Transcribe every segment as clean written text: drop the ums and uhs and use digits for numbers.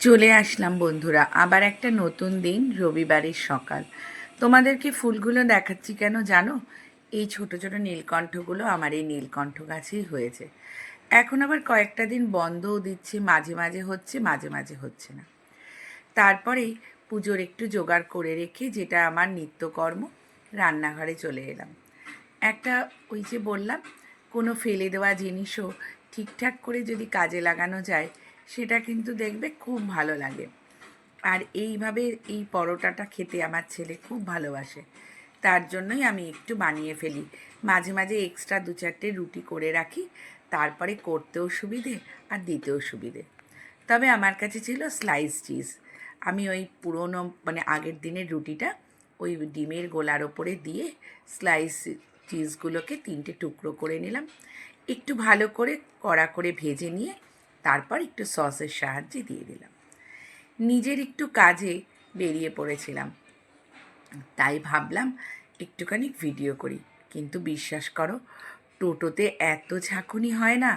চলে আসলাম বন্ধুরা, আবার একটা নতুন দিন, রবিবারের সকাল। তোমাদেরকে ফুলগুলো দেখাচ্ছি কেন জানো? এই ছোট ছোট নীলকণ্ঠগুলো আমার এই নীলকণ্ঠ গাছেই হয়েছে। এখন আবার কয়েকটা দিন বন্ধও দিচ্ছে, মাঝে মাঝে হচ্ছে, মাঝে মাঝে হচ্ছে না। তারপরেই পুজোর একটু জোগাড় করে রেখে, যেটা আমার নিত্যকর্ম, রান্নাঘরে চলে এলাম। একটা, ওই যে বললাম, কোনো ফেলে দেওয়া জিনিসও ঠিকঠাক করে যদি কাজে লাগানো যায়, সেটা কিন্তু দেখবে খুব ভালো লাগে। আর এইভাবে এই পরোটাটা খেতে আমার ছেলে খুব ভালোবাসে। তার জন্যই আমি একটু বানিয়ে ফেলি। মাঝে মাঝে এক্সট্রা 2-4টে রুটি করে রাখি, তারপরে করতেও সুবিধে আর দিতেও সুবিধে। তবে আমার কাছে ছিল স্লাইস চিজ। আমি ওই পুরনো, মানে আগের দিনের রুটিটা ওই ডিমের গোলার ওপরে দিয়ে স্লাইস চিজগুলোকে 3টে টুকরো করে নিলাম। একটু ভালো করে কড়া করে ভেজে নিয়ে তারপর একটু সসের সাহায্যে দিয়ে দিলাম। নিজের একটু কাজে বেরিয়ে পড়েছিলাম, তাই ভাবলাম একটুখানি ভিডিও করি। কিন্তু বিশ্বাস করো, টোটোতে এত ঝাঁকুনি হয় না,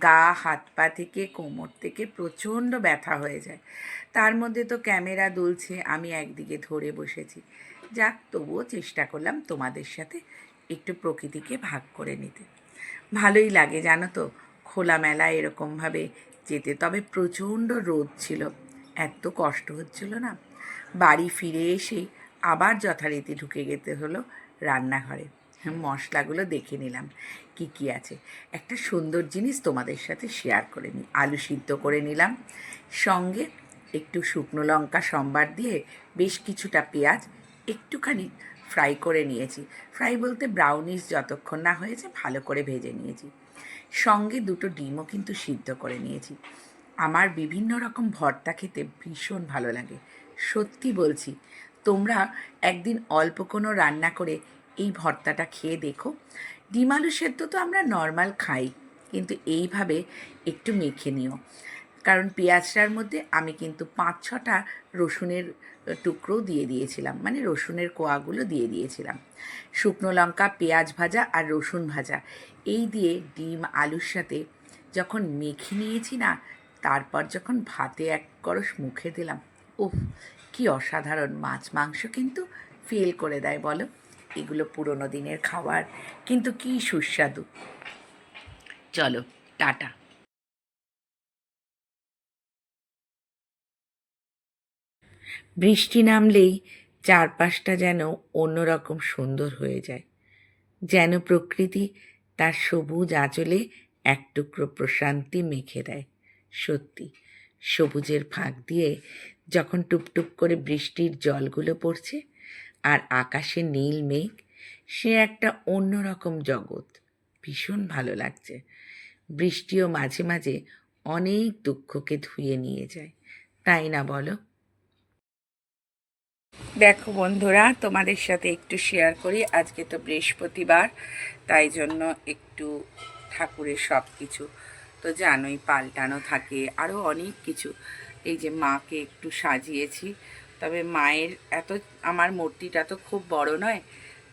গা হাত পা থেকে কোমর থেকে প্রচণ্ড ব্যথা হয়ে যায়। তার মধ্যে তো ক্যামেরা দুলছে, আমি একদিকে ধরে বসেছি। যাক, তবুও চেষ্টা করলাম তোমাদের সাথে একটু প্রকৃতিকে ভাগ করে নিতে। ভালোই লাগে জানো তো, খোলামেলা এরকমভাবে যেতে। তবে প্রচণ্ড রোদ ছিল, এত কষ্ট হচ্ছিল না। বাড়ি ফিরে এসে আবার যথারীতি ঢুকে যেতে হলো রান্নাঘরে। মশলাগুলো দেখে নিলাম কি কি আছে। একটা সুন্দর জিনিস তোমাদের সাথে শেয়ার করে নিই। আলু সিদ্ধ করে নিলাম, সঙ্গে একটু শুকনো লঙ্কা সম্বার দিয়ে বেশ কিছুটা পেঁয়াজ একটুখানি ফ্রাই করে নিয়েছি। ফ্রাই বলতে ব্রাউনিশ যতক্ষণ না হয়েছে ভালো করে ভেজে নিয়েছি। সঙ্গে 2টো ডিমও কিন্তু সিদ্ধ করে নিয়েছি। আমার বিভিন্ন রকম ভর্তা খেতে ভীষণ ভালো লাগে, সত্যি বলছি। তোমরা একদিন অল্প কোনো রান্না করে এই ভর্তাটা খেয়ে দেখো। ডিম আলু সেদ্ধ তো আমরা নর্মাল খাই, কিন্তু এইভাবে একটু মেখে নিও। কারণ পেঁয়াজটার মধ্যে আমি কিন্তু 5-6টা রসুনের টুকরোও দিয়ে দিয়েছিলাম, মানে রসুনের কোয়াগুলো দিয়ে দিয়েছিলাম। শুকনো লঙ্কা, পেঁয়াজ ভাজা আর রসুন ভাজা এই দিয়ে ডিম আলুর সাথে যখন মেখে নিয়েছি না, তারপর যখন ভাতে এক কড়স মুখে দিলাম, উফ, কি অসাধারণ! মাছ মাংস কিন্তু ফেল করে দেয় বলো। এগুলো পুরনো দিনের খাবার, কিন্তু কি সুস্বাদু। চলো, টাটা। বৃষ্টি নামলেই চারপাশটা যেন অন্যরকম সুন্দর হয়ে যায়, যেন প্রকৃতি তার সবুজ আঁচলে এক টুকরো প্রশান্তি মেখে দেয়। সত্যি, সবুজের ফাঁক দিয়ে যখন টুপটুপ করে বৃষ্টির জলগুলো পড়ছে আর আকাশে নীল মেঘ, সে একটা অন্যরকম জগৎ। ভীষণ ভালো লাগছে। বৃষ্টিও মাঝে মাঝে অনেক দুঃখকে ধুয়ে নিয়ে যায়, তাই না বলো? দেখো বন্ধুরা, তোমাদের সাথে একটু শেয়ার করি। আজকে তো বৃহস্পতিবার, তাই জন্য একটু ঠাকুরের সব কিছু তো জানোই পাল্টানো থাকে, আরও অনেক কিছু। এই যে মাকে একটু সাজিয়েছি, তবে মায়ের এত, আমার মূর্তিটা তো খুব বড় নয়,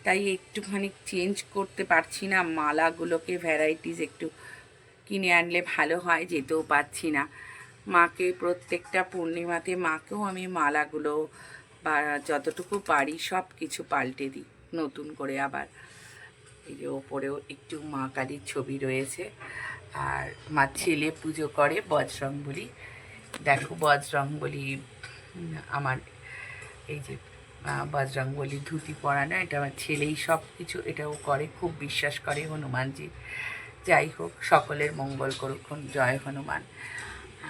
তাই একটুখানি চেঞ্জ করতে পারছি না। মালাগুলোকে ভ্যারাইটিস একটু কিনে আনলে ভালো হয়, যেতেও পারছি না। মাকে প্রত্যেকটা পূর্ণিমাতে মাকেও আমি মালাগুলো বা যতটুকু পারি সব কিছু পাল্টে দিই নতুন করে। আবার এই যে ওপরেও একটু মা কালীর ছবি রয়েছে। আর মা ছেলে পুজো করে বজরংবলী। দেখো বজরংবলী, আমার এই যে বজরংবলী ধুতি পরানো, এটা আমার ছেলেই সব কিছু এটাও করে, খুব বিশ্বাস করে হনুমানজি। যাই হোক, সকলের মঙ্গল করুক, জয় হনুমান।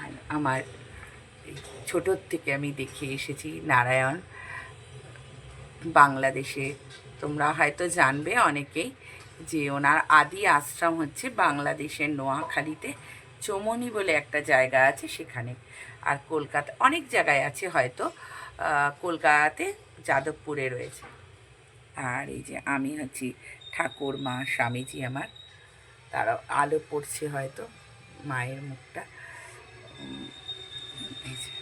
আর আমার এই ছোটোর থেকে আমি দেখে এসেছি নারায়ণ, বাংলাদেশে। তোমরা হয়তো জানবে অনেকেই যে ওনার আদি আশ্রম হচ্ছে বাংলাদেশের নোয়াখালীতে চমনি বলে একটা জায়গা আছে সেখানে। আর কলকাতা অনেক জায়গায় আছে হয়তো, কলকাতাতে যাদবপুরে রয়েছে। আর এই যে আমি হচ্ছি ঠাকুর, মা স্বামীজি আমার, তারা আলো পড়ছে হয়তো মায়ের মুখটা। এই যে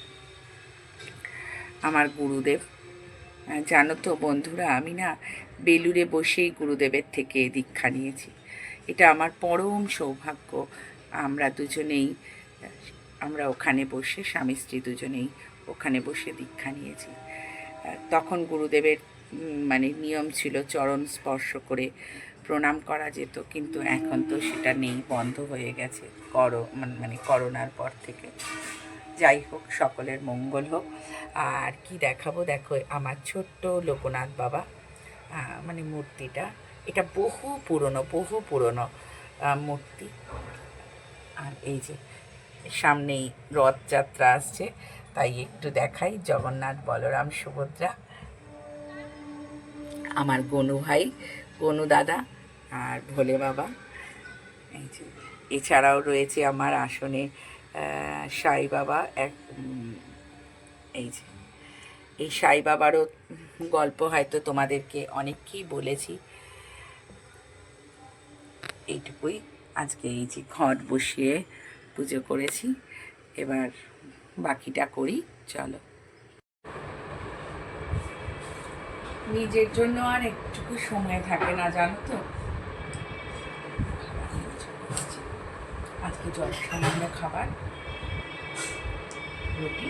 আমার গুরুদেব। জানো তো বন্ধুরা, আমি না বেলুড়ে বসেই গুরুদেবের থেকে দীক্ষা নিয়েছি। এটা আমার পরম সৌভাগ্য। আমরা দুজনেই আমরা ওখানে বসে স্বামী স্ত্রী দুজনেই ওখানে বসে দীক্ষা নিয়েছি। তখন গুরুদেবের মানে নিয়ম ছিল চরণ স্পর্শ করে প্রণাম করা যেত, কিন্তু এখন তো সেটা নেই, বন্ধ হয়ে গেছে মানে করোনার পর থেকে। যাই হোক, সকলের মঙ্গল হোক। আর কি দেখাবো, দেখো আমার ছোট্ট লোকনাথ বাবা মানে মূর্তিটা, এটা বহু পুরনো মূর্তি। আর এই যে সামনেই রথযাত্রা আসছে, তাই একটু দেখাই। জগন্নাথ, বলরাম, সুভদ্রা, আমার গনু ভাই, গনু দাদা আর ভোলে বাবা। এই যে এছাড়াও রয়েছে আমার আসনে সাই বাবা। এই যে এই সাই বাবারও গল্প হয়তো তোমাদেরকে অনেককেই বলেছি। এইটুকুই আজকে। এই যে ঘট বসিয়ে পুজো করেছি, এবার বাকিটা করি, চলো। নিজের জন্য আর একটুকু সময় থাকে না, জানো তো। আজকে সামান্য খাবার, রুটি